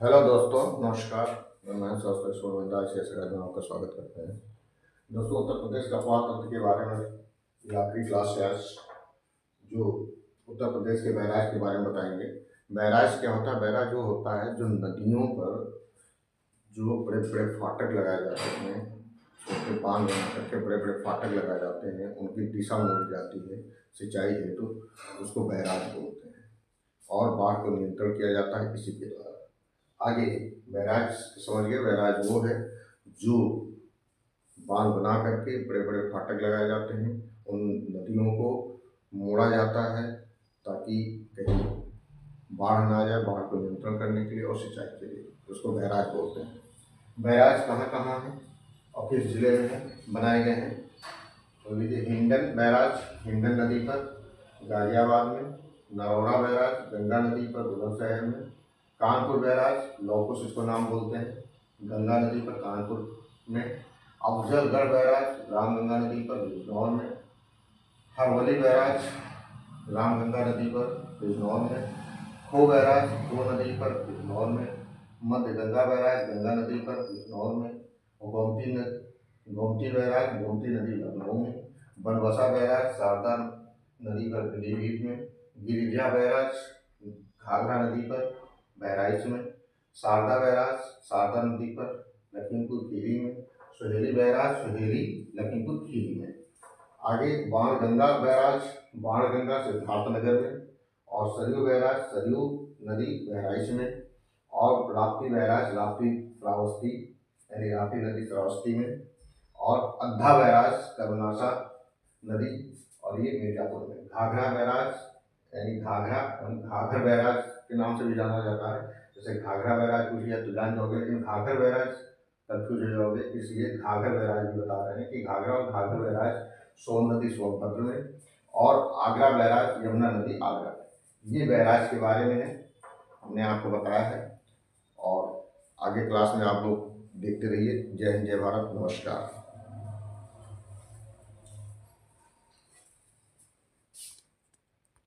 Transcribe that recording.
Hello दोस्तों, नमस्कार। मैं शास्त्र सोनवंदा से में आपका स्वागत करते हैं। दोस्तों, उत्तर प्रदेश का अफवाह तंत्र के बारे में ये आखिरी क्लास है आज, जो उत्तर प्रदेश के बैराज के बारे में बताएंगे। बैराज क्या होता है? बैराज जो होता है, जो नदियों पर जो बड़े बड़े फाटक लगाए जाते हैं, छोटे बांध बना करके बड़े बड़े फाटक लगाए जाते हैं, उनकी दिशा मोड़ी जाती है सिंचाई हेतु, उसको बैराज बोलते हैं। और बाढ़ को नियंत्रण किया जाता है इसी के द्वारा। आगे बैराज समझिए, बैराज वो है जो बांध बना करके बड़े बड़े फाटक लगाए जाते हैं, उन नदियों को मोड़ा जाता है ताकि कहीं बाढ़ ना आ जाए, बाढ़ को नियंत्रण करने के लिए और सिंचाई के लिए, उसको बैराज बोलते हैं। बैराज कहाँ कहाँ है और किस जिले में है, बनाए गए हैं? तो लीजिए, हिंडन बैराज हिंडन नदी पर गाजियाबाद में, नरौरा बैराज गंगा नदी पर बुलंदशहर में, कानपुर बैराज लौकुश इसको नाम बोलते हैं, गंगा नदी पर कानपुर में, अफजलगढ़ बैराज रामगंगा नदी पर बिजनौर में, हरवली बैराज रामगंगा नदी पर बिजनौर में, खो बैराज खो नदी पर बिजनौर में, मध्य गंगा बैराज गंगा नदी पर बिजनौर में, गोमती बैराज गोमती नदी लखनऊ में, बनबसा बैराज शारदा नदी पर पीलीभीत में, गिरिजा बैराज घाघरा नदी पर बहराइच में, शारदा बैराज शारदा नदी पर लखीमपुर खीरी में, सुहेली बैराज सुहेली लखीमपुर खीरी में। आगे बाणगंगा बैराज बाणगंगा सिद्धार्थनगर में, और सरयू बैराज सरयू नदी बहराइच में, और राप्ती बैराज राप्ती श्रावस्ती यानी राप्ती नदी श्रावस्ती में, और अद्धा बैराज कर्मनाशा नदी और ये मिर्जापुर में। घाघरा बैराज यानी घाघर बैराज के नाम से भी जाना जाता है। जैसे घाघरा बैराज पूछिए तो जान जाओगे, लेकिन घाघर बैराज कंफ्यूज हो जाओगे, इसलिए घाघर बैराज भी बता रहे हैं कि घाघरा और घाघर बैराज सोन नदी सोनभद्र में, और आगरा बैराज यमुना नदी आगरा में। ये बैराज के बारे में है, हमने आपको बताया है। और आगे क्लास में आप लोग देखते रहिए। जय हिंद, जय भारत, नमस्कार।